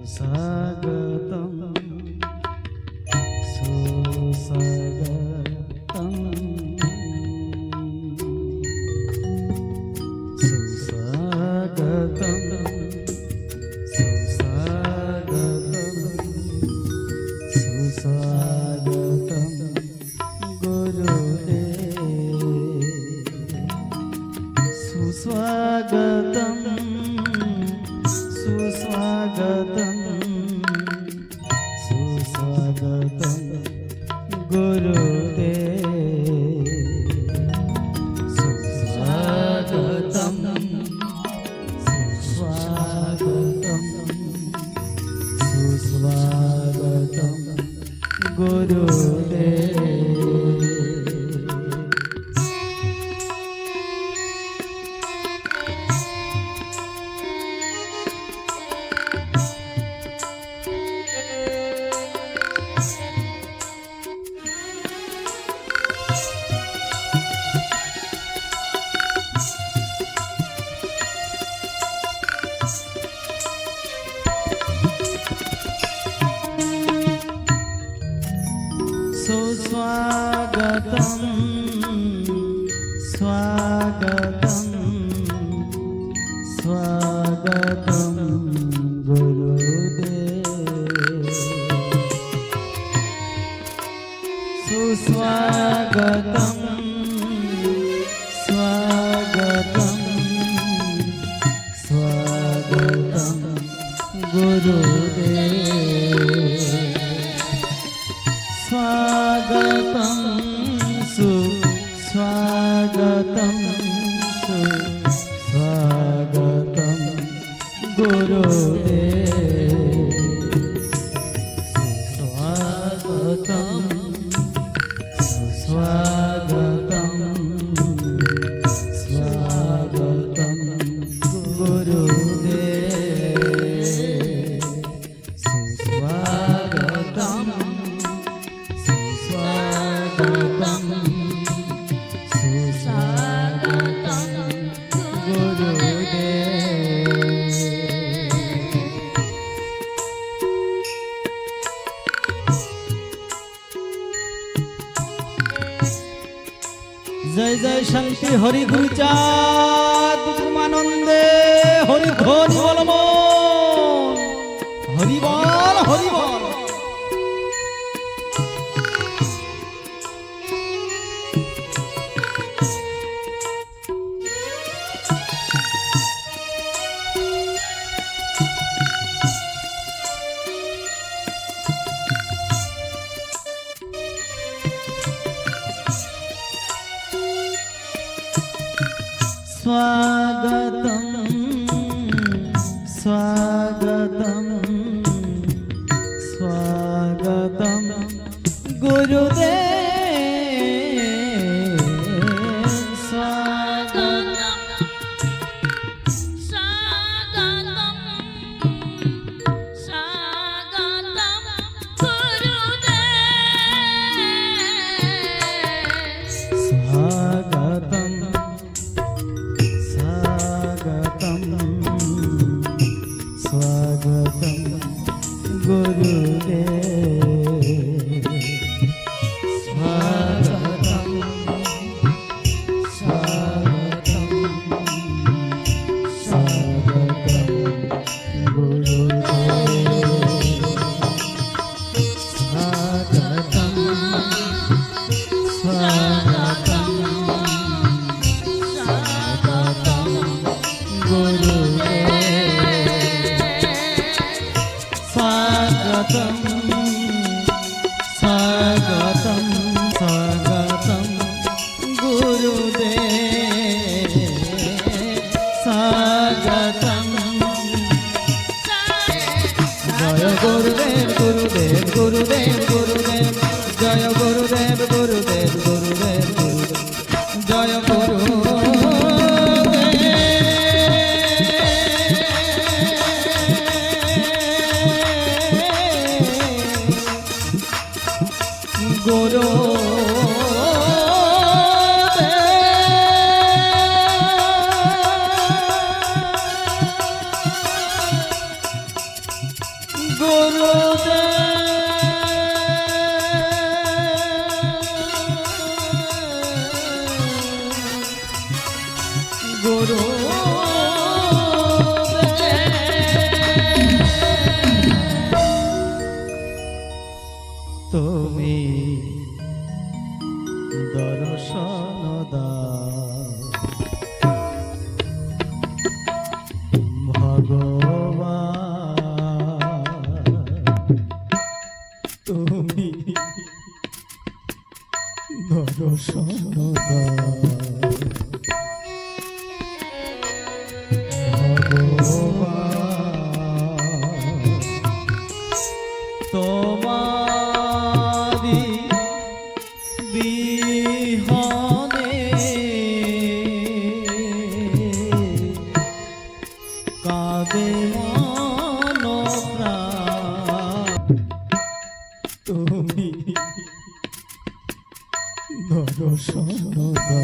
सुस्वागतम सुस्वागतम सुस्वागतम सुस्वागतम सुस्वागतम गुरुदेव सुस्वागतम सुस्वागतम सुस्वागतम गुरुदेव सुस्वागतम सुस्वागतम सुस्वागतम गुरुदेव। सुस्वागतम स्वागतम स्वागतम गुरुदेव सुस्वागतम स्वागतम स्वागतम गुरुदेव स्वागतम सुस्वागतम सुस्वागतम गुरुदेव सुस्वागतम सुस्वागतम स्वागतम गुरुदेव सुस्वागतम सुस्वागतम गुरुदेव। जय जय शांति हरि गुरुचाँद परमानंदे हरि ध्वनि बलमन हरि बल हरि बल। स्वागतम स्वागतम स्वागतम गुरुदेव स्वागतम स्वागतम स्वागतम गुरुदेव स्वागतम स्वागतम गुरुदेव स्वागतम स्वागतम स्वागतम गुरुदेव स्वागतम स्वागतम स्वागतम गुरुदेव स्वागतम स्वागतम स्वागतम गुरुदेव स्वागतम। जय गुरुदेव गुरुदेव गुरुदेव गुरुदेव जय गुरुदेव गुरुदेव गुरुदेव गुरुदेव जय गुरु গুরু তুমি দর্শন দাও ভগবান তুমি দর্শন দাও তোমারি বিহনে কাঁদে মন প্রাণ তুমি দর্শন দাও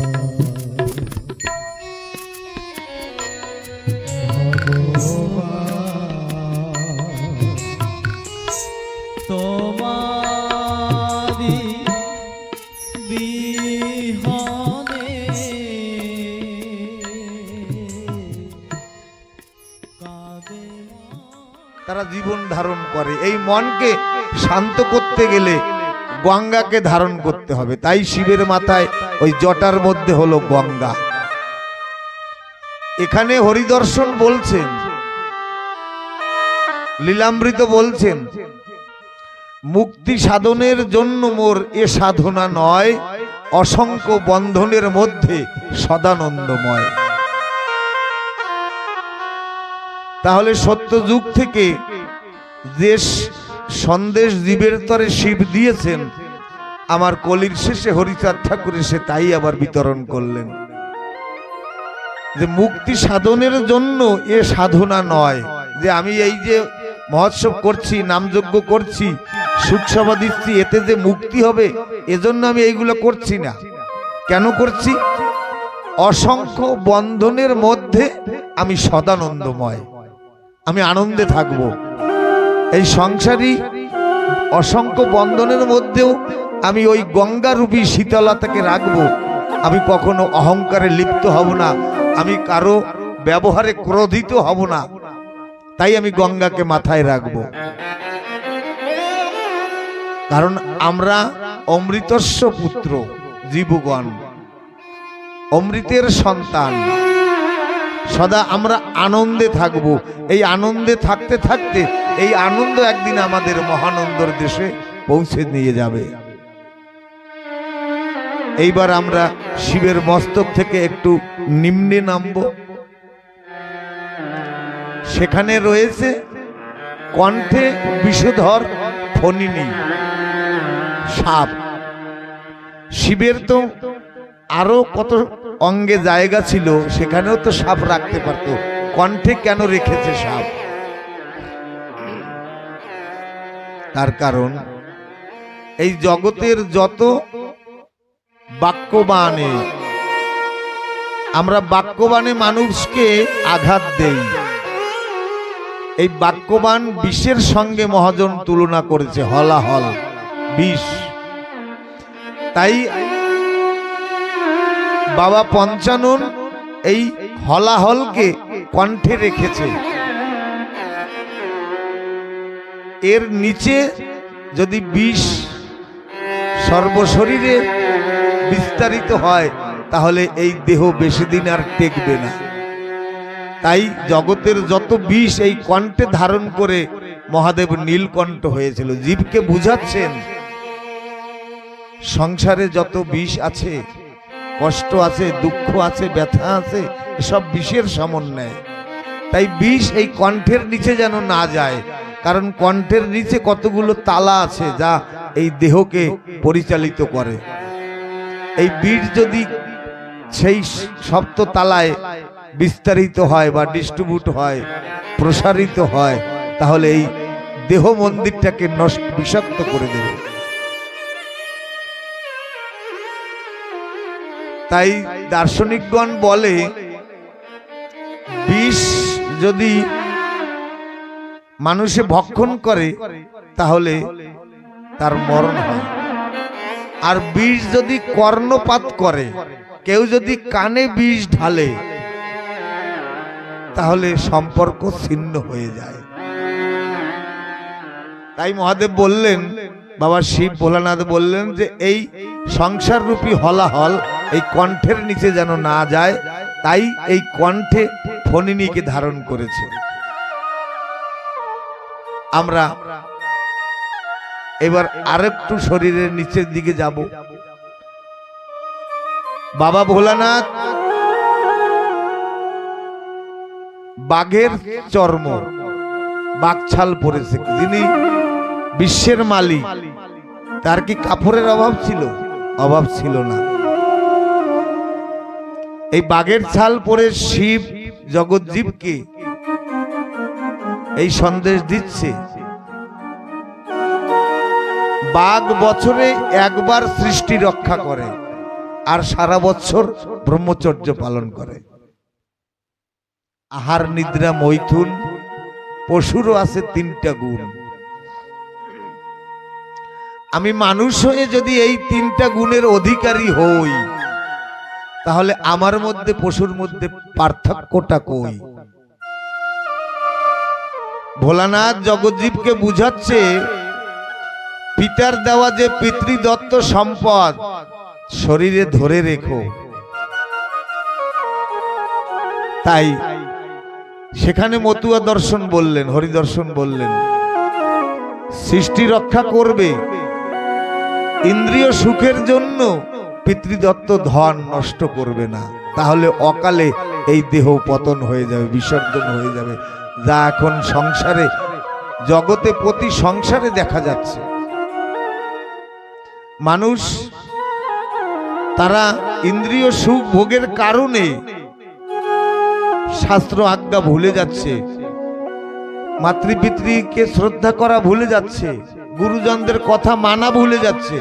তোমারি বিহনে কাঁদে তারা জীবন ধারণ করে। এই মনকে শান্ত করতে গেলে গঙ্গাকে ধারণ করতে হবে। তাই শিবের মাথায় ওই জটার মধ্যে হলো গঙ্গা। এখানে হরিদর্শন বলছেন, লীলামৃত বলছেন, মুক্তি সাধনের জন্য মোর এ সাধনা নয়, অসংখ্য বন্ধনের মধ্যে সদানন্দময়। তাহলে সত্য যুগ থেকে যে সন্দেশ জীবের তরে শিব দিয়েছেন, আমার কলির শেষে হরিচাঁদ ঠাকুর এসে তাই আবার বিতরণ করলেন যে মুক্তি সাধনের জন্য এ সাধনা নয়, যে আমি এই যে মহোৎসব করছি, নামযজ্ঞ করছি, সুখসভা দিচ্ছি, এতে যে মুক্তি হবে এজন্য আমি এইগুলো করছি না। কেন করছি? অসংখ্য বন্ধনের মধ্যে আমি সদানন্দময়, আমি আনন্দে থাকব। এই সংসারী অসংখ্য বন্ধনের মধ্যেও আমি ওই গঙ্গারূপী শীতলতাকে রাখবো। আমি কখনো অহংকারে লিপ্ত হব না, আমি কারো ব্যবহারে ক্রোধিত হব না। তাই আমি গঙ্গাকে মাথায় রাখব। কারণ আমরা অমৃতস্য পুত্র, জীবগণ অমৃতের সন্তান। সদা আমরা আনন্দে থাকব। এই আনন্দে থাকতে থাকতে এই আনন্দ একদিন আমাদের মহানন্দর দেশে পৌঁছে নিয়ে যাবে। এইবার আমরা শিবের মস্তক থেকে একটু নিম্নে নামব। সেখানে রয়েছে কণ্ঠে বিষধর ফণিনী সাপ। শিবের তো আরো কত অঙ্গে জায়গা ছিল, সেখানেও তো সাপ রাখতে পারত, কণ্ঠে কেন রেখেছে সাপ? তার কারণ এই জগতের যত বাক্যবাণে, আমরা বাক্যবাণে মানুষকে আঘাত দেই। এই বাক্যবাণ বিষের সঙ্গে মহাজন তুলনা করেছে, হলাহল বিষ। তাই বাবা পঞ্চানন এই হলাহলকে কণ্ঠে রেখেছে। এর নিচে যদি বিষ সর্বশরীরে বিস্তারিত হয় তাহলে এই দেহ বেশি দিন আর টেকবে না। তাই জগতের যত বিষ এই কণ্ঠে ধারণ করে মহাদেব নীলকণ্ঠ হয়েছিল। জীবকে বুঝাচ্ছেন সংসারে যত বিষ আছে, কষ্ট আছে, দুঃখ আছে, ব্যথা আছে, সব বিষের সমন্বয়। তাই বিষ এই কণ্ঠের নিচে যেন না যায়, কারণ কণ্ঠের নিচে কতগুলো তালা আছে যা এই দেহকে পরিচালিত করে। এই বিষ যদি সেই সপ্ত তালায় বিস্তারিত হয় বা ডিস্ট্রিবিউট হয়, প্রসারিত হয়, তাহলে এই দেহ মন্দিরটাকে নষ্ট, বিষাক্ত করে দেবে। তাই দার্শনিকগণ বলে বিষ যদি মানুষে ভক্ষণ করে তাহলে তার মরণ হয়। আর বিষ যদি কর্ণপাত করে, কেউ যদি কানে বিষ ঢালে, তাহলে সম্পর্ক ছিন্ন হয়ে যায়। তাই মহাদেব বললেন, বাবা শিব ভোলানাথ বললেন যে এই সংসার রূপী হলাহল এই কণ্ঠের নিচে যেন না যায়, তাই এই কণ্ঠে ফণিনীকে ধারণ করেছে। আমরা এবার আরেকটু শরীরের নিচের দিকে যাব। বাবা ভোলানাথ বাঘের চর্ম, বাঘছাল পরেছে। যিনি বিশ্বের মালিক, তার কি কাপড়ের অভাব ছিল? অভাব ছিল না। এই বাঘের ছাল পরে শিব জগৎজীবকে এই সন্দেশ দিচ্ছে, বাঘ বছরে একবার সৃষ্টি রক্ষা করে আর সারা বছর ব্রহ্মচর্য পালন করে। আহার নিদ্রা মৈথুন, পশুরও আছে 3টা গুণ। আমি মানুষ হয়ে যদি এই 3টা গুণের অধিকারী হই, তাহলে আমার মধ্যে পশুর মধ্যে পার্থক্যটা কই? ভোলানাথ জগৎজীবকে বুঝাচ্ছে, পিতার দেওয়া যে পিতৃদত্ত সম্পদ শরীরে ধরে রেখো। তাই সেখানে মতুয়া দর্শন বললেন, হরিদর্শন বললেন, সৃষ্টি রক্ষা করবে, ইন্দ্রিয় সুখের জন্য পিতৃদত্ত ধন নষ্ট করবে না, তাহলে অকালে এই দেহ পতন হয়ে যাবে, বিসর্জন হয়ে যাবে। যা এখন সংসারে, জগতে প্রতি সংসারে দেখা যাচ্ছে। মানুষ তারা ইন্দ্রিয় সুখ ভোগের কারণে শাস্ত্র আজ্ঞা ভুলে যাচ্ছে, মাতৃপিতৃকে শ্রদ্ধা করা ভুলে যাচ্ছে, গুরুজনদের কথা মানা ভুলে যাচ্ছে।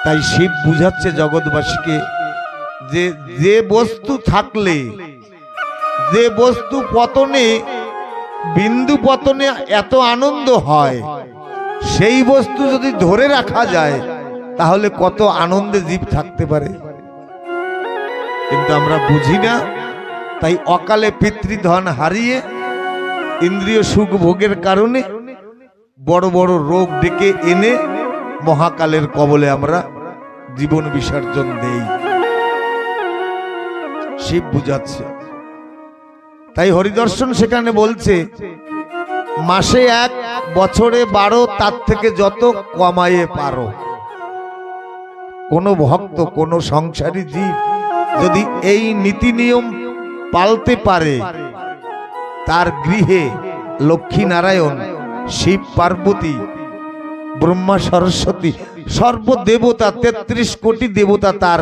তাই শিব বুঝাচ্ছে জগৎবাসীকে যে যে বস্তু থাকলে, যে বস্তু পতনে, বিন্দু পতনে এত আনন্দ হয়, সেই বস্তু যদি ধরে রাখা যায় তাহলে কত আনন্দে জীব থাকতে পারে। কিন্তু আমরা বুঝি না, তাই অকালে পিতৃধন হারিয়ে ইন্দ্রিয় সুখ ভোগের কারণে বড় বড় রোগ ডেকে এনে মহাকালের কবলে আমরা জীবন বিসর্জন দেই। শিব বুঝাচ্ছে। তাই হরিদর্শন সেখানে বলছে, মাসে 1, বছরে 12, তার থেকে যত কমায়ে পারো। কোন ভক্ত, কোন সংসারী জীব যদি এই নীতি নিয়ম পালতে পারে, তার গৃহে লক্ষ্মী নারায়ণ, শিব পার্বতী, ব্রহ্মা সরস্বতী, সর্বদেবতা 33 কোটি দেবতা তার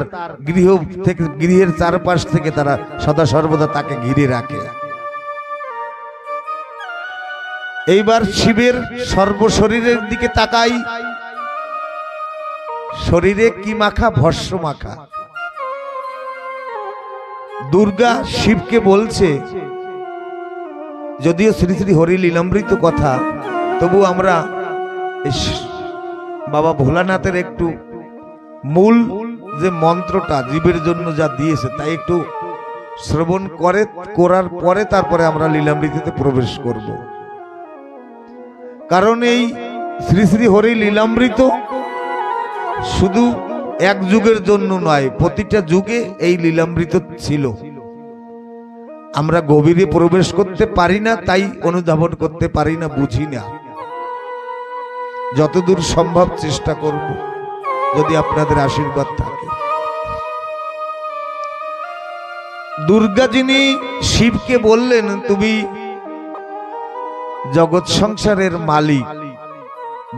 গৃহ থেকে, গৃহের চারপাশ থেকে তারা সদা সর্বদা তাকে ঘিরে রাখে। এইবার শিবের সর্বশরীরের দিকে তাকাই। শরীরে কি মাখা? ভস্য মাখা। দুর্গা শিবকে বলছে, যদিও শ্রী শ্রী হরি লীলামৃত কথা, তবু আমরা বাবা ভোলানাথের একটু মূল যে মন্ত্রটা জীবের জন্য যা দিয়েছে তাই একটু শ্রবণ করার পরে তারপরে আমরা লীলামৃতিতে প্রবেশ করব। কারণ এই শ্রী শ্রী হরি লীলামৃত শুধু এক যুগের জন্য নয়, প্রতিটা যুগে এই লীলামৃত ছিল। আমরা গভীরে প্রবেশ করতে পারি না, তাই অনুধাবন করতে পারি না, বুঝি না। যতদূর সম্ভব চেষ্টা করব, যদি আপনাদের আশীর্বাদ থাকে। দুর্গা যিনি শিবকে বললেন, তুমি জগৎ সংসারের মালিক,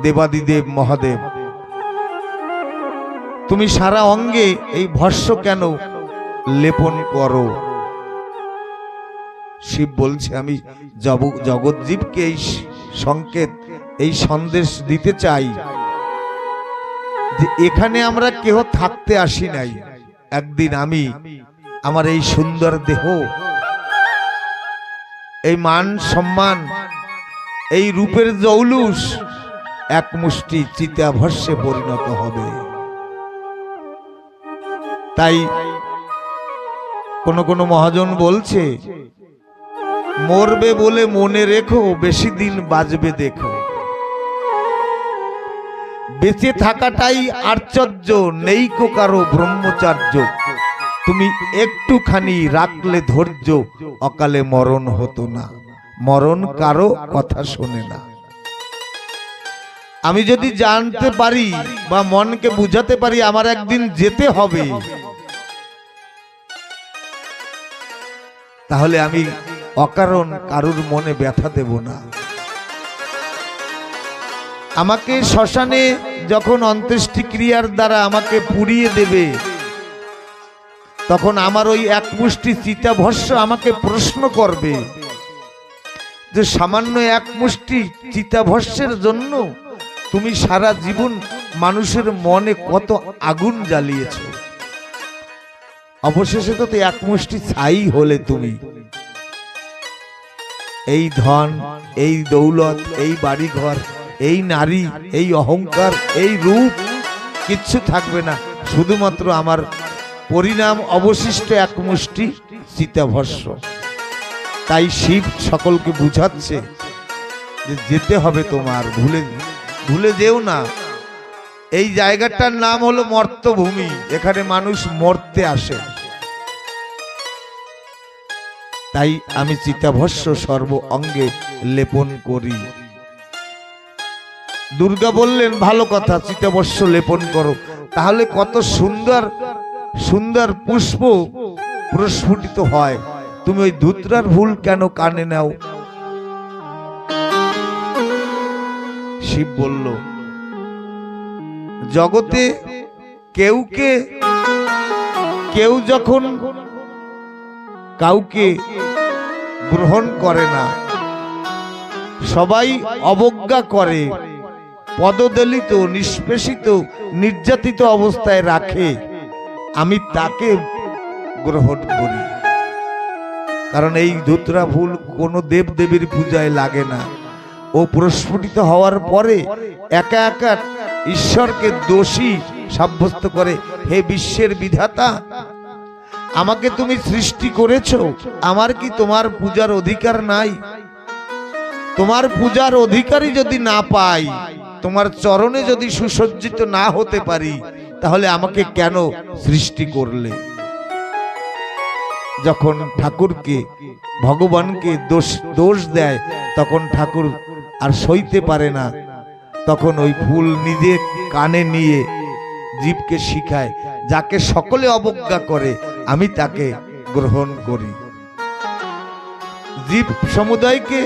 দেবাদিদেব মহাদেব, তুমি সারা অঙ্গে এই ভস্য কেন লেপন করো? শিব বলছে, আমি জগৎজীবকে এই সংকেত, এই সন্দেশ দিতে চাই যে এখানে আমরা কেহ থাকতে আসি নাই। একদিন আমি আমার এই সুন্দর দেহ এই মান সম্মান, এই রূপের জৌলুস এক মুষ্টি চিতাভস্মে পরিণত হবে। তাই কোন কোন মহাজন বলছে, মরবে বলে মনে রেখো, বেশি দিন বাঁচবে দেখো। বেঁচে থাকাটাই আশ্চর্য, নেই কো কারো ব্রহ্মচার্য। তুমি একটুখানি রাখলে ধৈর্য, অকালে মরণ হতো না। মরণ কারো কথা শোনে না। আমি যদি জানতে পারি বা মনকে বুঝাতে পারি আমার একদিন যেতে হবে, তাহলে আমি অকারণ কারুর মনে ব্যথা দেব না। আমাকে শ্মশানে যখন অন্ত্যেষ্টিক্রিয়ার দ্বারা আমাকে পুড়িয়ে দেবে, তখন আমার ওই এক মুষ্টি চিতাভস্ম আমাকে প্রশ্ন করবে যে সামান্য এক মুষ্টি চিতাভস্মের জন্য তুমি সারা জীবন মানুষের মনে কত আগুন জ্বালিয়েছ। অবশেষে তো এক মুষ্টি ছাই হলে তুমি। এই ধন, এই দৌলত, এই বাড়িঘর, এই নারী, এই অহংকার, এই রূপ কিচ্ছু থাকবে না। শুধুমাত্র আমার পরিণাম অবশিষ্ট এক মুষ্টি চিতাভস্ম। তাই শিব সকলকে বুঝাচ্ছে যে যেতে হবে তোমার, ভুলে যেও না। এই জায়গাটার নাম হলো মর্তভূমি, এখানে মানুষ মরতে আসে। তাই আমি চিতাভস্ম সর্ব অঙ্গে লেপন করি। দুর্গা বললেন ভালো কথা, চিতাভস্ম লেপন করো। তাহলে কত সুন্দর সুন্দর পুষ্প প্রস্ফুটিত হয়। তুমি ওই ধুতরার ফুল কেন কানে নাও? শিব বলল, জগতে কেউ যখন কাউকে গ্রহণ করে না, সবাই অবজ্ঞা করে, পদদলিত, নিষ্পেষিত, নির্যাতিত অবস্থায় রাখে, আমি তাকে গ্রহণ করি। কারণ এই ধুতরা ফুল কোনো দেবদেবীর পূজায় লাগে না। ও প্রস্ফুটিত হওয়ার পরে একা একা ঈশ্বরকে দোষী সাব্যস্ত করে। হে বিশ্বের বিধাতা, আমাকে তুমি সৃষ্টি করেছো, আমার কি তোমার পূজার অধিকার নাই? তোমার পূজার অধিকারই যদি না পাই, তোমার চরণে যদি সুসজ্জিত না হতে পারি, তাহলে আমাকে কেন সৃষ্টি করলে? যখন ঠাকুরকে, ভগবানকে দোষ দেয়, তখন ঠাকুর আর সইতে পারে না। তখন ওই ফুল নিজে কানে নিয়ে জীবকে শিখায়, যাকে সকলে অবজ্ঞা করে আমি তাকে গ্রহণ করি। জীব সমুদায়কে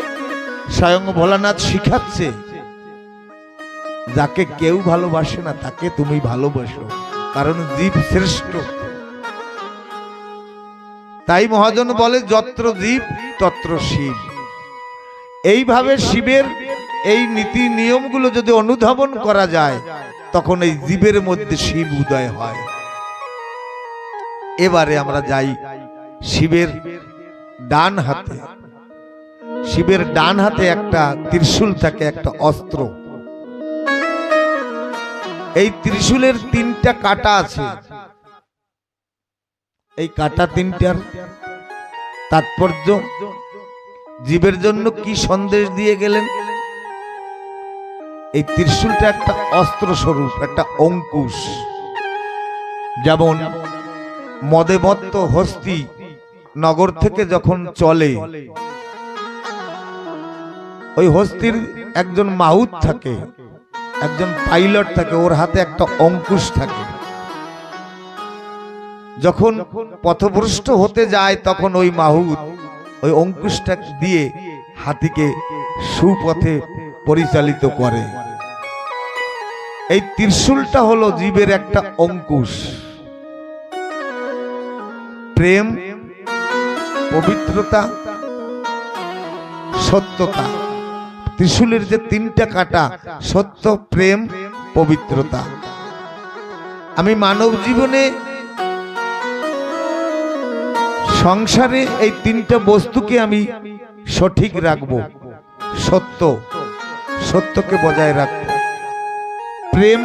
স্বয়ং ভোলানাথ শিখাচ্ছে, যাকে কেউ ভালোবাসে না তাকে তুমি ভালোবাসো, কারণ জীব শ্রেষ্ঠ। তাই মহাজন বলে, যত্র জীব তত্র শিব। এইভাবে শিবের এই নীতি নিয়মগুলো যদি অনুধাবন করা যায়, তখন এই জীবের মধ্যে শিব উদয় হয়। এবারে আমরা যাই শিবের ডান হাতে। শিবের ডান হাতে একটা ত্রিশূল থাকে, একটা অস্ত্র। এই ত্রিশূলের তিনটা কাঁটা আছে। এই কাঁটা তিনটার তাৎপর্য, জীবের জন্য কি সন্দেশ দিয়ে গেলেন? এই ত্রিশূলটা একটা অস্ত্র স্বরূপ, একটা অঙ্কুশ। যেমন মদে মত্ত হস্তি নগর থেকে যখন চলে, ওই হস্তির একজন মাহুত থাকে, একজন পাইলট থাকে, ওর হাতে একটা অঙ্কুশ থাকে। যখন পথভ্রষ্ট হতে যায়, তখন ওই মাহুত ওই অঙ্কুশটা দিয়ে হাতিকে সুপথে পরিচালিত করে। এই ত্রিশূলটা হলো জীবের একটা অঙ্কুশ। প্রেম, পবিত্রতা, সত্যতা। ত্রিশূলের যে তিনটা কাঁটা, সত্য, প্রেম, পবিত্রতা। আমি মানব জীবনে, সংসারে এই তিনটা বস্তুকে আমি সঠিক রাখবো, সত্য সত্যকে বজায় রাখবো, প্রেম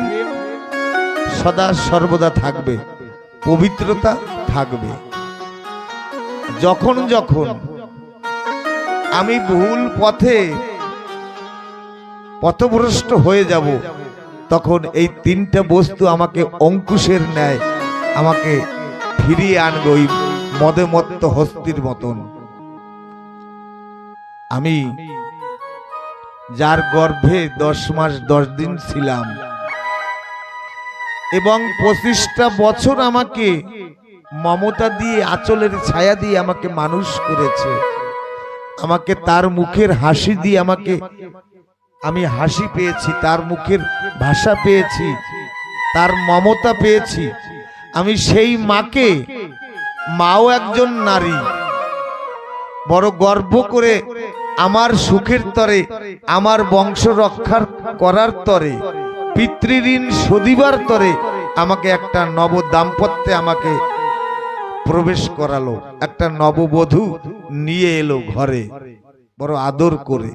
সদা সর্বদা থাকবে, পবিত্রতা থাকবে। যখন যখন আমি ভুল পথে পথভ্রষ্ট হয়ে যাব, তখন এই তিনটা বস্তু আমাকে অঙ্কুশের ন্যায় আমাকে ফিরিয়ে আনবে ওই মদে মত্ত হস্তির মতন। আমি যার গর্ভে 10 মাস 10 দিন ছিলাম এবং 25টা বছর আমাকে মমতা দিয়ে, আঁচলের ছায়া দিয়ে আমাকে মানুষ করেছে, আমাকে তার মুখের হাসি দিয়ে আমি হাসি পেয়েছি, তার মুখের ভাষা পেয়েছি, তার মমতা পেয়েছি। আমি সেই মাকে, মাও একজন নারী, বড় গর্ব করে আমার সুখের তরে, আমার বংশ রক্ষা করার তরে, পিতৃঋণ শোধিবার তরে আমাকে একটা নব দাম্পত্যে আমাকে প্রবেশ করালো, একটা নববধূ নিয়ে এলো ঘরে বড় আদর করে।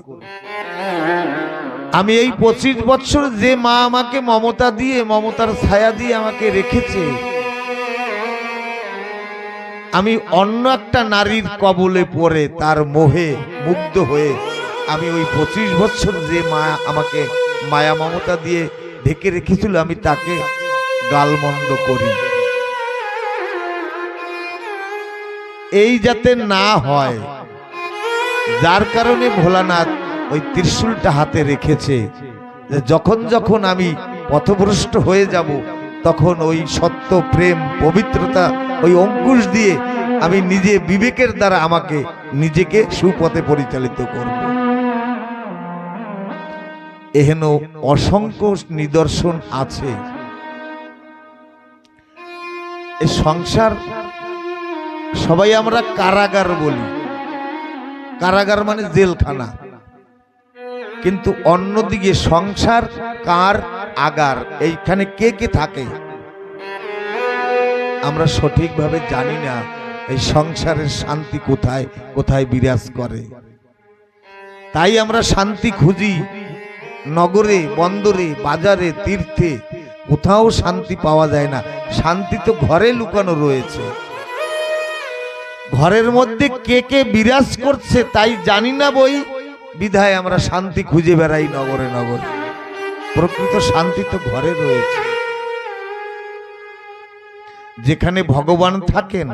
আমি এই 25 বছর যে মা আমাকে মমতা দিয়ে, মমতার ছায়া দিয়ে আমাকে রেখেছে, আমি অন্য একটা নারীর কবলে পড়ে তার মোহে মুগ্ধ হয়ে আমি ওই 25 বছর যে মা আমাকে মায়া মমতা দিয়ে ঢেকে রেখেছিল, আমি তাকে গালমন্দ করি। এই যাতে না হয়, যার কারণে ভোলানাথ ওই ত্রিশূলটা হাতে রেখেছে, যে যখন যখন আমি পথভ্রষ্ট হয়ে যাব, তখন ওই সত্য, প্রেম, পবিত্রতা, ওই অঙ্কুশ দিয়ে আমি নিজে বিবেকের দ্বারা আমাকে নিজেকে সুপথে পরিচালিত করব। এহেন অসংখ্য নিদর্শন আছে। এই সংসার সবাই আমরা কারাগার বলি, কারাগার মানে জেলখানা, কিন্তু অন্যদিকে সংসার কার আগার, এইখানে কে কে থাকে আমরা সঠিকভাবে জানি না। এই সংসারের শান্তি কোথায় কোথায় বিরাজ করে, তাই আমরা শান্তি খুঁজি নগরে, বন্দরে, বাজারে, তীর্থে, কোথাও শান্তি পাওয়া যায় না। শান্তি তো ঘরে লুকানো রয়েছে, ঘরের মধ্যে কে কে বিরাজ করছে তাই জানি না বই, বিধায় আমরা শান্তি খুঁজে বেড়াই নগরে নগরে। প্রকৃত শান্তি তো ঘরে রয়েছে, যেখানে ভগবান থাকেন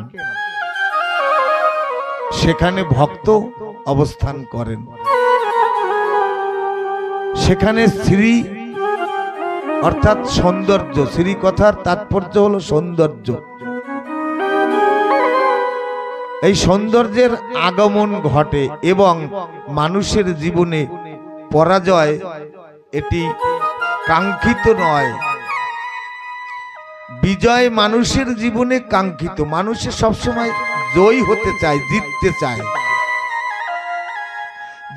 সেখানে ভক্ত অবস্থান করেন, সেখানে শ্রী অর্থাৎ সৌন্দর্য, শ্রী কথার তাৎপর্য হলো সৌন্দর্য। এই সৌন্দর্যের আগমন ঘটে এবং মানুষের জীবনে পরাজয় এটি কাঙ্ক্ষিত নয়, বিজয় মানুষের জীবনে কাঙ্ক্ষিত। মানুষের সবসময় জয়ী হতে চায়, জিততে চায়,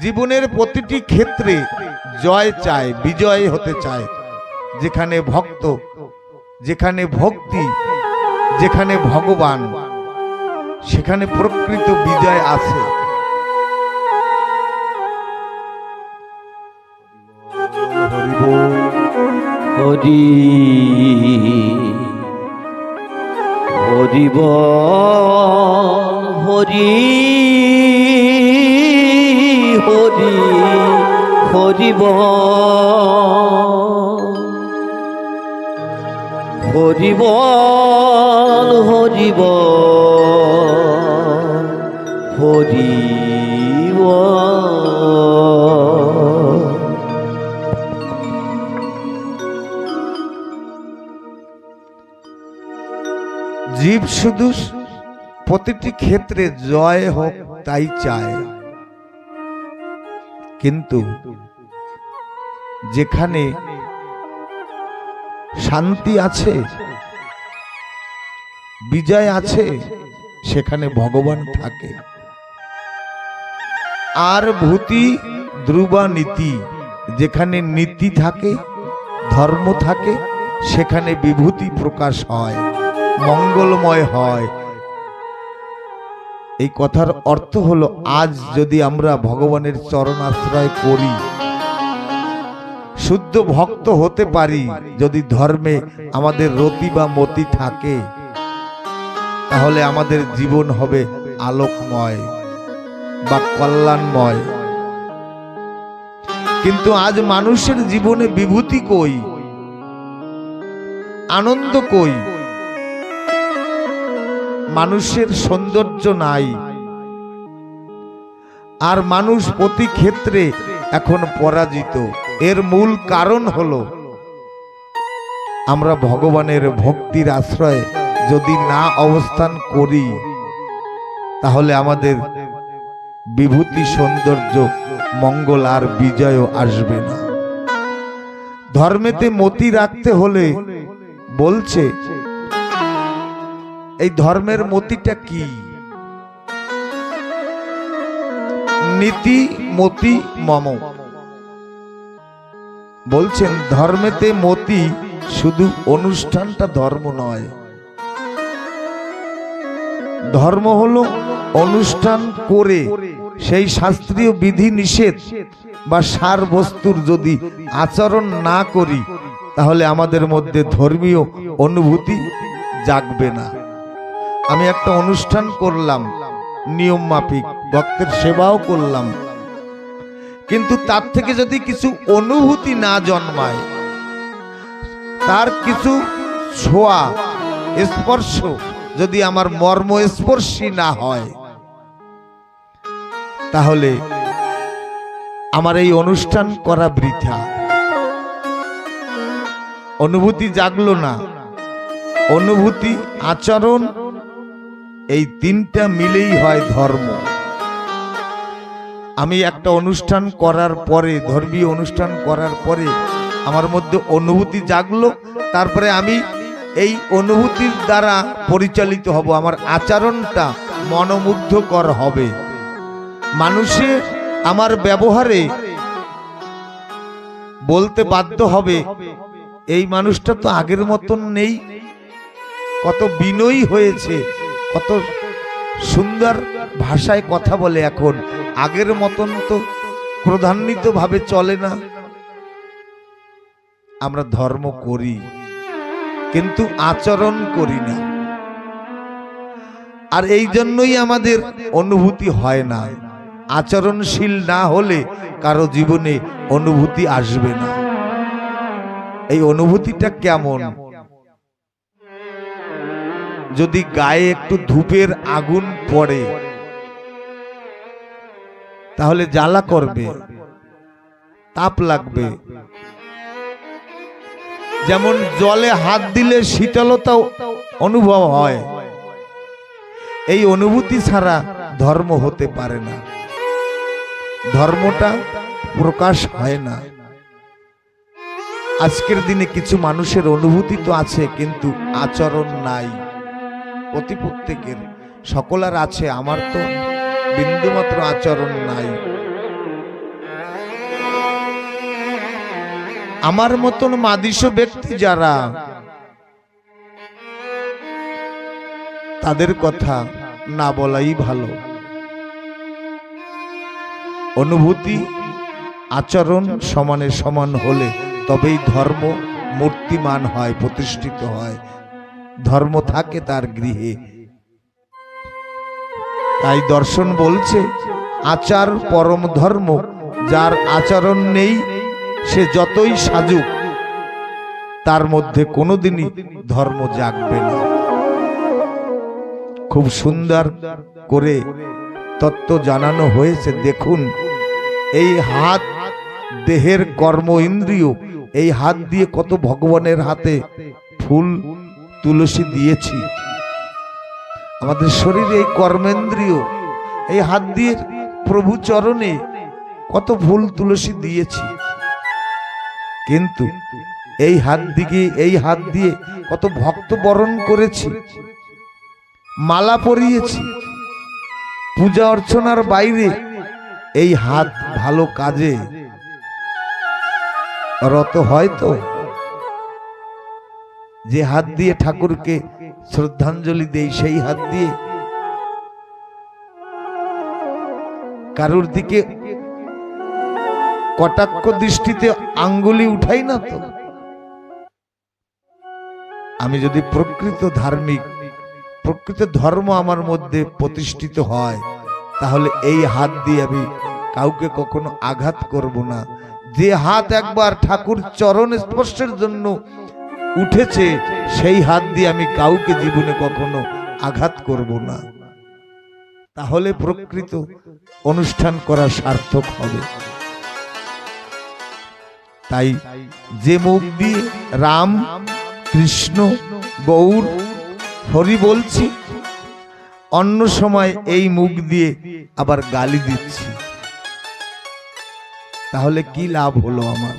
জীবনের প্রতিটি ক্ষেত্রে জয় চায়, বিজয় হতে চায়। যেখানে ভক্ত, যেখানে ভক্তি, যেখানে ভগবান, সেখানে প্রকৃত বিজয় আছে। হরি হরি বল, হরি হরি হরি বল, হরি বল, হরি বল, হরি বল। জীব শুধু প্রতিটি ক্ষেত্রে জয় হোক তাই চায়, কিন্তু যেখানে শান্তি আছে, বিজয় আছে, সেখানে ভগবান থাকে। আর ভূতি ধ্রুবা নীতি, যেখানে নীতি থাকে, ধর্ম থাকে, সেখানে বিভূতি প্রকাশ হয়, মঙ্গলময় হয়। এই কথার অর্থ হলো, আজ যদি আমরা ভগবানের চরণ আশ্রয় করি, শুদ্ধ ভক্ত হতে পারি, যদি ধর্মে আমাদের রতি বা মতি থাকে, তাহলে আমাদের জীবন হবে আলোকময় বা কল্যাণময়। কিন্তু আজ মানুষের জীবনে বিভূতি কই, আনন্দ কই, মানুষের সৌন্দর্য নাই। আর মানুষ প্রতি ক্ষেত্রে এখন পরাজিত। এর মূল কারণ হলো, আমরা ভগবানের ভক্তির আশ্রয়ে যদি না অবস্থান করি, তাহলে আমাদের বিভূতি, সৌন্দর্য, মঙ্গল আর বিজয়ও আসবে না। ধর্মেতে মতি রাখতে হলে বলছে, এই ধর্মের মতিটা কি? নীতি মতি মম। বলছেন ধর্মেতে মতি শুধু অনুষ্ঠানটা ধর্ম নয়। ধর্ম হলো অনুষ্ঠান করে সেই শাস্ত্রীয় বিধি নিষেধ বা সার বস্তুর যদি আচরণ না করি, তাহলে আমাদের মধ্যে ধর্মীয় অনুভূতি জাগবে না। আমি একটা অনুষ্ঠান করলাম নিয়ম মাফিক, ভক্তের সেবাও করলাম, কিন্তু তার থেকে যদি কিছু অনুভূতি না জন্মায়, তার কিছু ছোঁয়া স্পর্শ যদি আমার মর্মস্পর্শী না হয়, তাহলে আমার এই অনুষ্ঠান করা বৃথা। অনুভূতি জাগলো না। অনুভূতি, আচরণ, এই তিনটা মিলেই হয় ধর্ম। আমি একটা অনুষ্ঠান করার পরে, ধর্মীয় অনুষ্ঠান করার পরে আমার মধ্যে অনুভূতি জাগলো, তারপরে আমি এই অনুভূতির দ্বারা পরিচালিত হব। আমার আচরণটা মনোমুগ্ধকর হবে। মানুষে আমার ব্যবহারে বলতে বাধ্য হবে, এই মানুষটা তো আগের মতন নেই, কত বিনয়ী হয়েছে, কত সুন্দর ভাষায় কথা বলে, এখন আগের মতন তো ক্রোধান্বিত ভাবে চলে না। আমরা ধর্ম করি কিন্তু আচরণ করি না, আর এই জন্যই আমাদের অনুভূতি হয় না। আচরণশীল না হলে কারো জীবনে অনুভূতি আসবে না। এই অনুভূতিটা কেমন? যদি গায়ে একটু ধূপের আগুন পড়ে, তাহলে জ্বালা করবে, তাপ লাগবে। যেমন জলে হাত দিলে শীতলতা অনুভব হয়, এই অনুভূতি ছাড়া ধর্ম হতে পারে না, ধর্মটা প্রকাশ হয় না। আজকের দিনে কিছু মানুষের অনুভূতি তো আছে, কিন্তু আচরণ নাই। প্রত্যেকের সকলের আছে, আমার তো বিন্দুমাত্র আচরণ নাই। আমার মতন মাদিস ব্যক্তি যারা, তাদের কথা না বলাই ভালো। অনুভূতি, আচরণ সমানে সমান হলে তবেই ধর্ম মূর্তিমান হয়, প্রতিষ্ঠিত হয়, ধর্ম থাকে তার গৃহে। তাই দর্শন বলছে, আচার পরম ধর্ম। যার আচরণ নেই, সে যতই সাজুক, তার মধ্যে কোনোদিনই ধর্ম জাগবে না। খুব সুন্দর করে তত্ত্ব জানানো হয়েছে। দেখুন, এই হাত দেহের কর্ম ইন্দ্রিয়, এই হাত দিয়ে কত ভগবানের হাতে ফুল তুলসী দিয়েছি। আমাদের শরীরে এই কর্মেন্দ্রিয়, এই হাত দিয়ে প্রভু চরণে কত ফুল তুলসী দিয়েছি, কিন্তু এই হাত দিয়ে কত ভক্ত বরণ করেছি, মালা পরিয়েছি। পূজা অর্চনার বাইরে এই হাত ভালো কাজে রত হয় তো। যে হাত দিয়ে ঠাকুরকে শ্রদ্ধাঞ্জলি দেই, সেই হাত দিয়ে কারুর দিকে কটাক্ষ দৃষ্টিতে আঙ্গুলি উঠাই না তো। আমি যদি প্রকৃত ধার্মিক, প্রকৃত ধর্ম আমার মধ্যে প্রতিষ্ঠিত হয়, তাহলে এই হাত দিয়ে আমি কাউকে কখনো আঘাত করব না। যে হাত একবার ঠাকুর চরণ স্পর্শের জন্য উঠেছে, সেই হাত দিয়ে আমি কাউকে জীবনে কখনো আঘাত করব না। তাহলে প্রকৃত অনুষ্ঠান করা সার্থক হবে। তাই যে মুখ দিয়ে রাম, কৃষ্ণ, গৌর, হরি বলছি, অন্য সময় এই মুখ দিয়ে আবার গালি দিচ্ছি, তাহলে কি লাভ হলো আমার?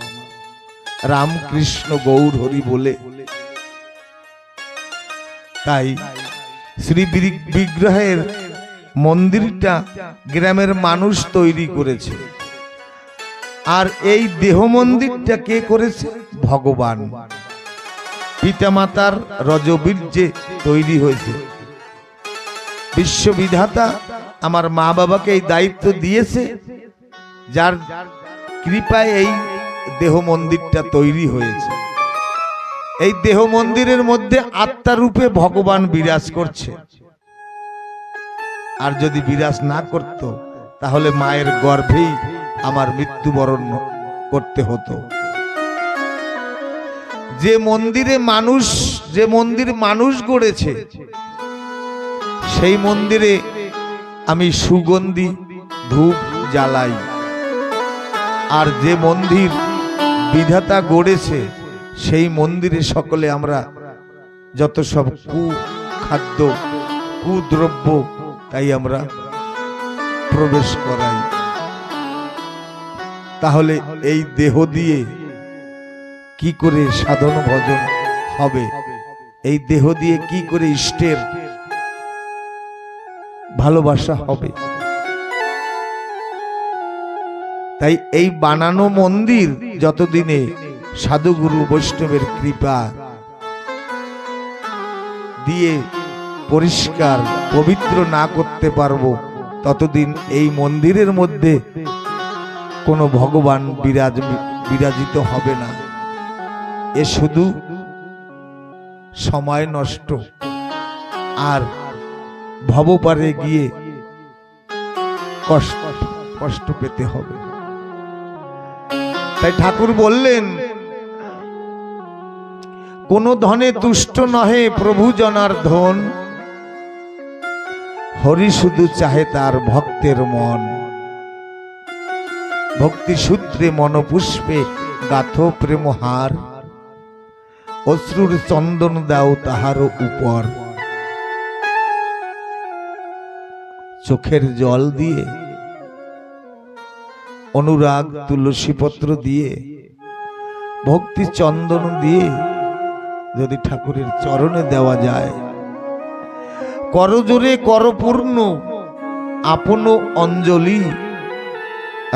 রাম, কৃষ্ণ, গৌর, হরি বলে। তাই শ্রী বিগ্রহের মন্দিরটা গ্রামের মানুষ তৈরি করেছে, আর এই দেহ মন্দিরটা কে করেছে? ভগবান পিতামাতার রজবীর্যে তৈরি হয়েছে। বিশ্ববিধাতা আমার মা বাবাকে এই দায়িত্ব দিয়েছে, যার কৃপায় এই দেহ মন্দিরটা তৈরি হয়েছে। এই দেহ মন্দিরের মধ্যে আত্মারূপে ভগবান বিরাজ করছে। আর যদি বিরাজ না করত, তাহলে মায়ের গর্ভেই আমার মৃত্যুবরণ করতে হতো। যে মন্দির মানুষ গড়েছে, সেই মন্দিরে আমি সুগন্ধি ধূপ জ্বালাই। আর যে মন্দির বিধাতা গড়েছে, সেই মন্দিরে সকলে আমরা যত সব কুখাদ্য, কুদ্রব্য, তাই আমরা প্রবেশ করাই। তাহলে এই দেহ দিয়ে কি করে সাধন ভজন হবে? এই দেহ দিয়ে কি করে ইষ্টের ভালোবাসা হবে? তাই এই বানানো মন্দির যতদিনে সাধুগুরু বৈষ্ণবের কৃপা দিয়ে পরিষ্কার পবিত্র না করতে পারবো, ততদিন এই মন্দিরের মধ্যে কোনো ভগবান বিরাজিত হবে না। এ শুধু সময় নষ্ট, আর ভবপারে গিয়ে কষ্ট পেতে হবে। তাই ঠাকুর বললেন, কোন ধনে তুষ্ট নহে প্রভু জনার্দন, হরি শুধু চাহে তার ভক্তের মন। ভক্তি সূত্রে মনপুষ্পে গাথ প্রেমহার, অশ্রুর চন্দন দাও তাহার উপর। চোখের জল দিয়ে, অনুরাগ তুলসী পত্র দিয়ে, ভক্তি চন্দন দিয়ে যদি ঠাকুরের চরণে দেওয়া যায়, করজোরে করপূর্ণ আপন অঞ্জলি,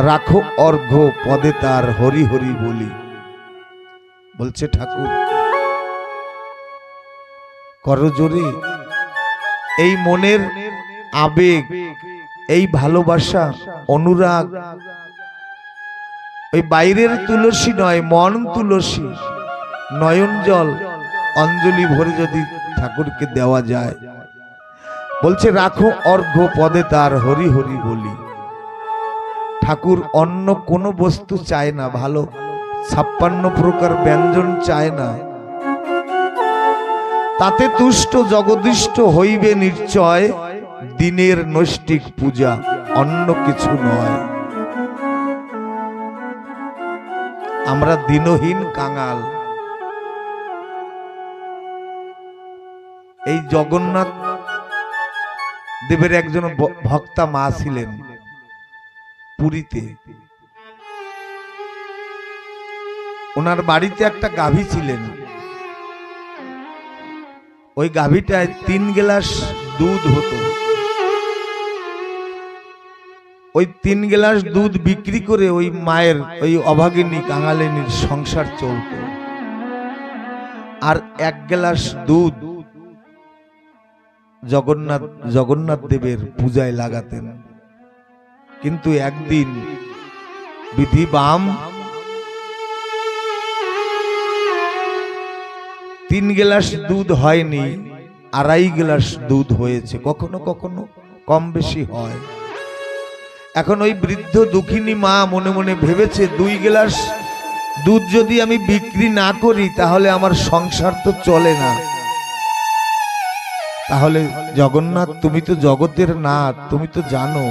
রাখো অর্ঘ্য পদে তার হরি হরি বলি। বলছে ঠাকুর, করজোরে এই মনের আবেগ, এই ভালোবাসা, অনুরাগ, ওই বাইরের তুলসী নয়, মন তুলসী, নয়ন জল অঞ্জলি ভরে যদি ঠাকুরকে দেওয়া যায়, বলছে রাখো অর্ঘ্য পদে তার হরি হরি বলি। ঠাকুর অন্য কোনো বস্তু চায় না, ভালো 56 প্রকার ব্যঞ্জন চায় না। তাতে তুষ্ট জগদিষ্ট হইবে নিশ্চয়, দিনের নৈষ্ঠিক পূজা অন্য কিছু নয়। আমরা দিনহীন কাঙাল। এই জগন্নাথ দেবের একজন ভক্তা মা ছিলেন পুরীতে। ওনার বাড়িতে একটা গাভী ছিলেন। ওই গাভীটায় 3 গ্লাস দুধ হতো। ওই 3 গ্লাস দুধ বিক্রি করে ওই মায়ের, ওই অভাগিনী কাঙালিনীর সংসার চলত। আর 1 গ্লাস দুধ জগন্নাথ দেবের পূজায় লাগাতেন। কিন্তু একদিন বিধি বাম 3 গ্লাস দুধ হয়নি, 2.5 গ্লাস দুধ হয়েছে, কখনো কখনো কম বেশি হয়। এখন ওই বৃদ্ধ দুঃখিনী মা মনে মনে ভেবেছে 2 গ্লাস দুধ যদি আমি বিক্রি না করি তাহলে আমার সংসার তো চলে না। তাহলে জগন্নাথ, তুমি তো জগতের নাথ, তুমি তো জানো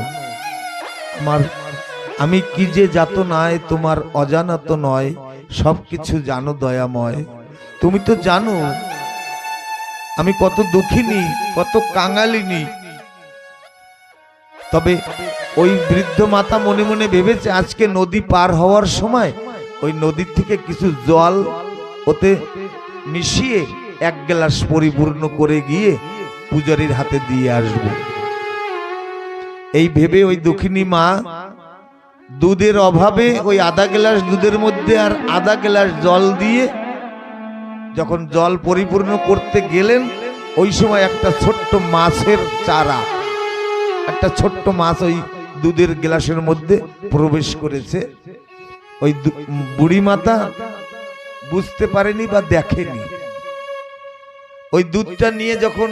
আমি কি যে জাত নয়, তোমার অজানাত নয়, সবকিছু জানো দয়াময়। তুমি তো জানো আমি কত দুঃখিনী, কত কাঙালিনী। তবে ওই বৃদ্ধ মাতা মনে মনে ভেবেছে আজকে নদী পার হওয়ার সময় ওই নদীর থেকে কিছু জল ওতে মিশিয়ে 1 গ্লাস পরিপূর্ণ করে গিয়ে পূজারীর হাতে দিয়ে আসবো। এই ভেবে ওই দুঃখিনী মা দুধের অভাবে ওই 1/2 গ্লাস দুধের মধ্যে আর 1/2 গ্লাস জল দিয়ে যখন জল পরিপূর্ণ করতে গেলেন, ওই সময় একটা ছোট্ট মাছের চারা, একটা ছোট্ট মাছ ওই দুধের গ্লাসের মধ্যে প্রবেশ করেছে। ওই বুড়ি মাতা বুঝতে পারেনি বা দেখেনি। ওই দুধটা নিয়ে যখন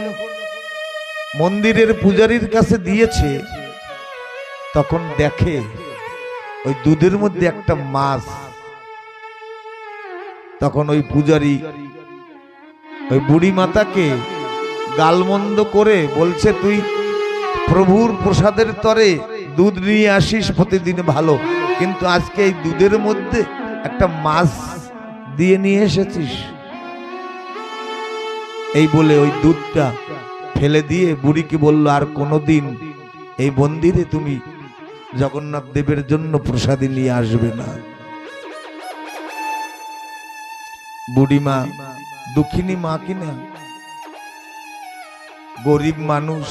মন্দিরের পূজারীর কাছে দিয়েছে তখন দেখে ওই দুধের মধ্যে একটা মাছ। তখন ওই পূজারী ওই বুড়ি মাতাকে গালমন্দ করে বলছে, তুই প্রভুর প্রসাদের তরে দুধ নিয়ে আসিস প্রতিদিন ভালো, কিন্তু আজকে এই দুধের মধ্যে একটা মাছ দিয়ে নিয়ে এসেছিস। এই বলে ওই দুধটা ফেলে দিয়ে বুড়িকে বলল, আর কোনোদিন এই মন্দিরে তুমি জগন্নাথ দেবের জন্য প্রসাদী নিয়ে আসবে না। বুড়িমা দুঃখিনী মা কিনা, গরিব মানুষ,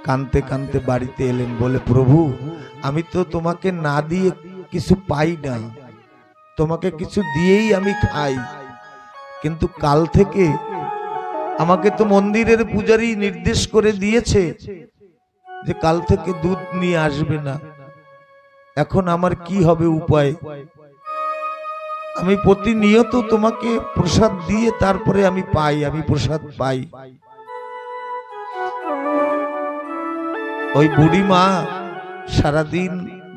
কানতে কানতে বাড়িতে এলেন, বলে প্রভু আমি তো তোমাকে না দিয়ে কিছু পাই না, তোমাকে কিছু দিয়েই আমি খাই, কিন্তু কাল থেকে আমাকে তো মন্দিরের পূজারী নির্দেশ করে দিয়েছে যে কাল থেকে দুধ নিয়ে আসবে না। এখন আমার কি হবে উপায়? আমি প্রতিনিয়ত তোমাকে প্রসাদ দিয়ে তারপরে আমি পাই, আমি প্রসাদ পাই। ওই বুড়ি মা সারাদিন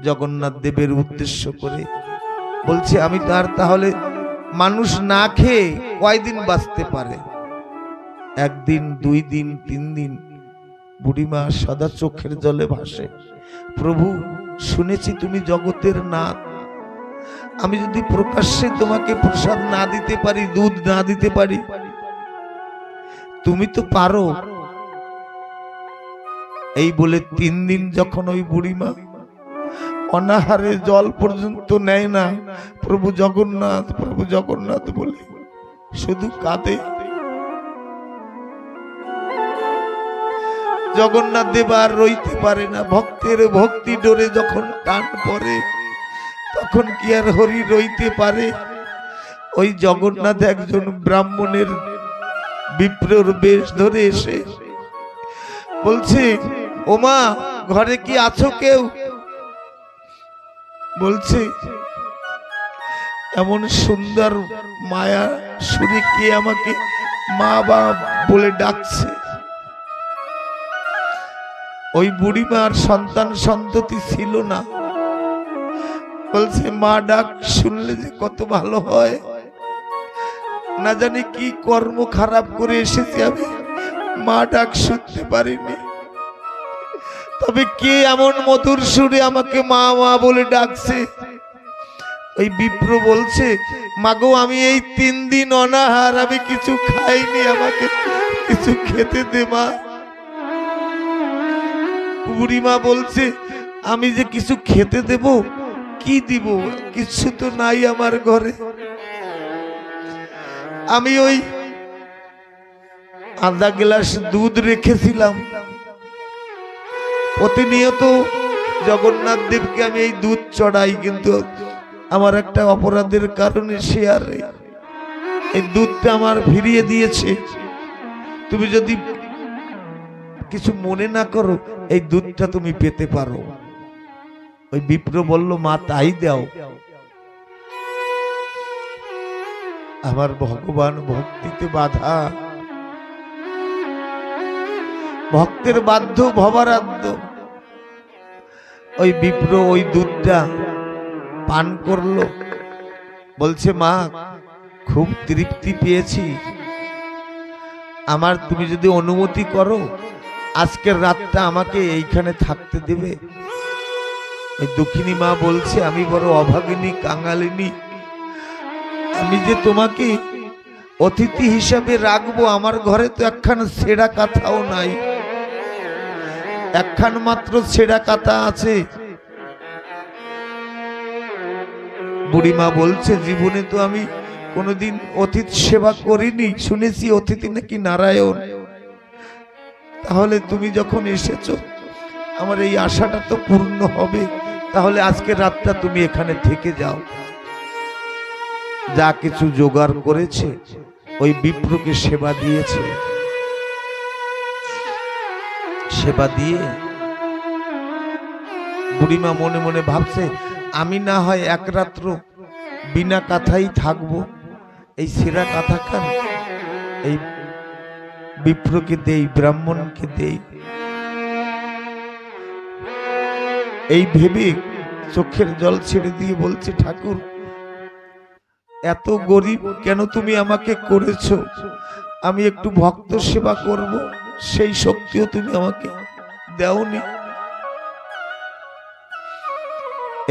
জগন্নাথ দেবের উদ্দেশ্য করে বলছে, আমি তার তাহলে মানুষ না খেয়ে কয়দিন বাঁচতে পারে? 1 দিন, 2 দিন, 3 দিন। বুড়িমা সদা চোখের জলে ভাসে, প্রভু শুনেছি তুমি জগতের নাথ, আমি যদি প্রকাশ্যে তোমাকে প্রসাদ না দিতে পারি, দুধ না দিতে পারি, তুমি তো পারো। এই বলে 3 দিন যখন ওই বুড়িমা অনাহারে জল পর্যন্ত নেয় না, প্রভু জগন্নাথ, প্রভু জগন্নাথ বলে শুধু কাঁদে। জগন্নাথ দেব আর রইতে পারে না। ভক্তের ভক্তি ডোরে যখন টান পড়ে তখন কি আর হরি রইতে পারে? ওই জগন্নাথ একজন ব্রাহ্মণের বিপ্রর বেশ ধরে এসে বলছে, ওমা ঘরে কি আছো কেউ? বলছে, এমন সুন্দর মায়া সুরে কে আমাকে মা বা বলে ডাকছে। ওই বুড়িমার সন্তান সন্ততি ছিল না, বলছে মা ডাক শুনলে যে কত ভালো হয়, না জানি কি কর্ম খারাপ করে এসেছি আমি, মা ডাক শুনতে পারিনি, তবে কে এমন মধুর সুরে আমাকে মা মা বলে ডাকছে? ওই বিপ্র বলছে, মাগো আমি এই 3 দিন অনাহার, আমি কিছু খাইনি, আমাকে কিছু খেতে দে মা। বুড়িমা বলছে, আমি যে কিছু খেতে দেব, কি দিব? কিছু তো নাই আমার ঘরে। আমি ওই 1/2 গ্লাস দুধ রেখেছিলাম, প্রতিনিয়ত জগন্নাথ দেবকে আমি এই দুধ চড়াই, কিন্তু আমার একটা অপরাধের কারণে সে আর এই দুধটা আমার ফিরিয়ে দিয়েছে। তুমি যদি কিছু মনে না করো, এই দুধটা তুমি পেতে পারো। ওই বিপ্র বলল, মা তাই দাও। আমার ভগবান ভক্তিতে বাধা, ভক্তের বাধ্য ভবারাধ্য। ওই বিপ্র ওই দুধটা পান করলো, বলছে, মা খুব তৃপ্তি পেয়েছি, আমার তুমি যদি অনুমতি করো আজকের রাতটা আমাকে এইখানে থাকতে দেবে। ওই দুঃখিনী মা বলছে, আমি বড় অভাগিনী কাঙালিনী, আমি যে তোমাকে অতিথি হিসাবে রাখবো, আমার ঘরে তো একখান ছেঁড়া কাঁথাও নাই, একখান মাত্র ছেঁড়া কাঁথা আছে। বুড়িমা বলছে, জীবনে তো আমি কোনোদিন অতিথি সেবা করিনি, শুনেছি অতিথি নাকি নারায়ণ। তাহলে তুমি যখন এসেছো আমার এই আশাটা তো পূর্ণ হবে, তাহলে আজকে রাতটা তুমি এখানে থেকে যাও। যা কিছু জোগাড় করেছে ওই বিপ্রকে সেবা দিয়েছে, সেবা দিয়ে বুড়িমা মনে মনে ভাবছে, আমি না হয় এক রাত্র বিনা কাথাই থাকবো, এই সেরা কাথা খান এই বিপ্রকে দেই, ব্রাহ্মণকে দেই। এই ভেবে চোখের জল ছেড়ে দিয়ে বলছে, ঠাকুর এত গরিব কেন তুমি আমাকে করেছো, আমি একটু ভক্ত সেবা করব সেই শক্তিও তুমি আমাকে দাওনি।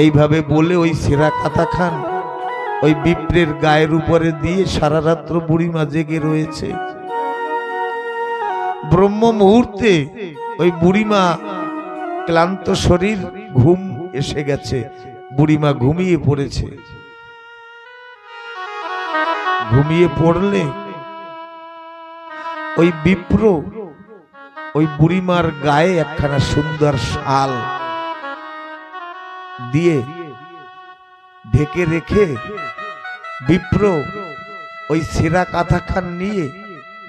এইভাবে বলে ওই সেরা কাথা খান ওই বিপ্রের গায়ের উপরে দিয়ে সারা রাত্র বুড়িমা জেগে রয়েছে। ব্রহ্ম মুহূর্তে ওই বুড়িমা ক্লান্ত শরীর, ঘুম এসে গেছে, বুড়িমা ঘুমিয়ে পড়েছে। ঘুমিয়ে পড়লে ওই বিপ্র ওই বুড়িমার গায়ে একখানা সুন্দর শাল দিয়ে ঢেকে রেখে বিপ্র ওই সেরা কাঁথা খান নিয়ে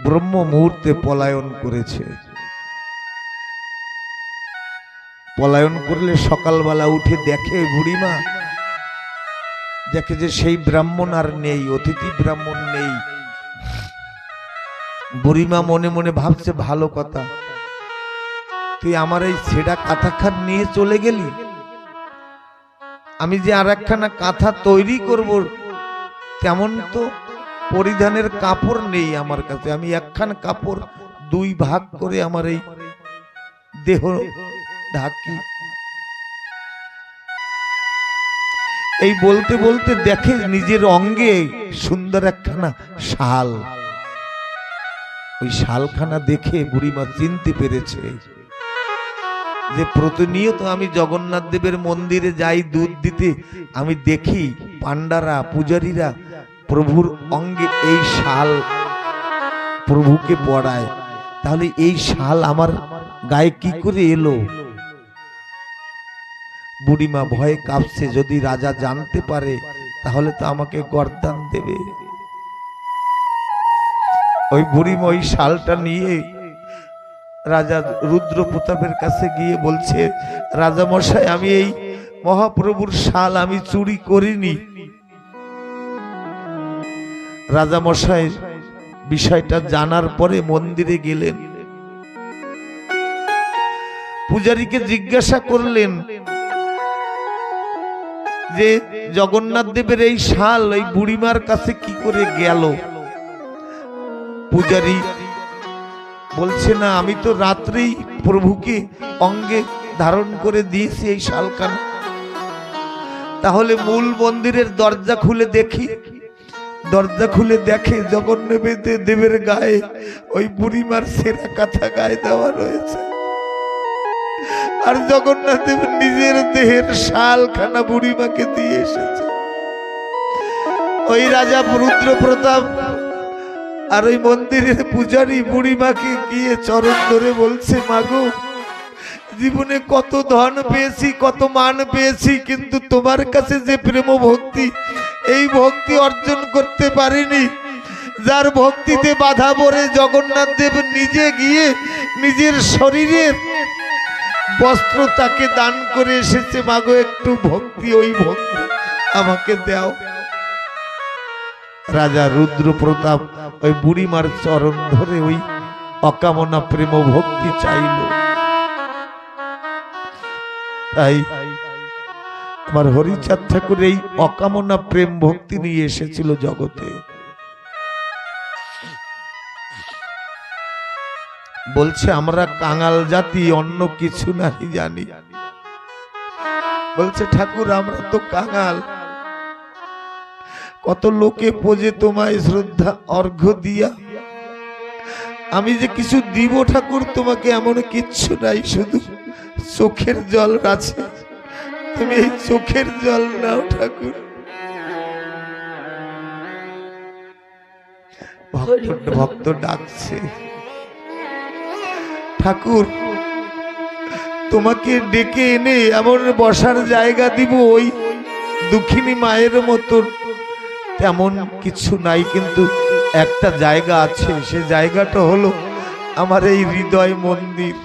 ব্রহ্ম মুহূর্তে পলায়ন করেছে। পলায়ন করলে সকালবেলা উঠে দেখে বুড়িমা, দেখে যে সেই ব্রাহ্মণ আর নেই, অতিথি ব্রাহ্মণ নেই। বুড়িমা মনে মনে ভাবছে, ভালো কথা, তুই আমার এই ছেঁড়া কাঁথা খান নিয়ে চলে গেলি, আমি যে আর একখানা কাঁথা তৈরি করব তেমন তো পরিধানের কাপড় নেই আমার কাছে, আমি একখান কাপড় দুই ভাগ করে আমার এই দেহ ঢাকি। এই বলতে বলতে দেখে নিজের অঙ্গে সুন্দর একখানা শাল। ওই শালখানা দেখে বুড়িমা চিনতে পেরেছে যে প্রতিনিয়ত আমি জগন্নাথ দেবের মন্দিরে যাই দুধ দিতে, আমি দেখি পান্ডারা পূজারীরা প্রভুর অঙ্গে এই শাল প্রভুকে পরায়, তাহলে এই শাল আমার গায়ে কি করে এলো? বুড়িমা ভয়ে কাঁপছে, যদি রাজা জানতে পারে তাহলে তো আমাকে গর্দান দেবে। ওই বুড়িমা ওই শালটা নিয়ে রাজা রুদ্র প্রতাপের কাছে গিয়ে বলছে, রাজা মশাই, আমি এই মহাপ্রভুর শাল আমি চুরি করিনি। রাজা মশাই বিষয়টা জানার পরে মন্দিরে গেলেন, পূজারীকে জিজ্ঞাসা করলেন যে জগন্নাথ দেবের এই শাল এই বুড়িমার কাছে কি করে গেল? পূজারী বলছে, না, আমি তো রাত্রেই প্রভুকে অঙ্গে ধারণ করে দিয়েছি এই শালখানা। তাহলে মূল মন্দিরের দরজা খুলে দেখি, দরজা খুলে দেখে জগন্নাথ দেবের গায়ে ওই বুড়িমার সেরা কাঁথা গায়ে দেওয়া রয়েছে, আর জগন্নাথ দেব নিজের দেহের শালখানা বুড়িমাকে দিয়ে এসেছে। ওই রাজা রুদ্র প্রতাপ আর ওই মন্দিরের পূজারী বুড়িমাকে গিয়ে চরণ ধরে বলছে, মাগো, জীবনে কত ধন পেয়েছি, কত মান পেয়েছি, কিন্তু তোমার কাছে যে প্রেম ভক্তি, এই ভক্তি অর্জন করতে পারিনি। যার ভক্তিতে বাধা পড়ে জগন্নাথ দেব নিজে গিয়ে নিজের শরীরের বস্ত্র তাকে দান করে এসেছে, মাগো একটু ভক্তি, ওই ভক্তি আমাকে দাও। রাজা রুদ্র প্রতাপ ওই বুড়িমার চরণ ধরে ওই অকামনা প্রেম ভক্তি চাইল। তাই আমার হরিচাঁদ ঠাকুর এই অকামনা প্রেম ভক্তি নিয়ে এসেছিল জগতে। বলছে আমরা কাঙাল জাতি, অন্য কিছু নাই জানি। বলছে ঠাকুর আমরা তো কাঙাল, কত লোকে পোজে তোমায় শ্রদ্ধা অর্ঘ্য দিয়া, আমি যে কিছু দিব ঠাকুর তোমাকে এমন কিচ্ছু নাই, শুধু চোখের জল আছে, তুমি এই চোখের জল নাও ঠাকুর। ভক্ত ডাকছে, ঠাকুর তোমাকে ডেকে এনে এমন বসার জায়গা দিব ওই দুঃখিনী মায়ের মতন, তেমন কিছু নাই, কিন্তু একটা জায়গা আছে, সে জায়গাটা হলো আমার এই হৃদয় মন্দির।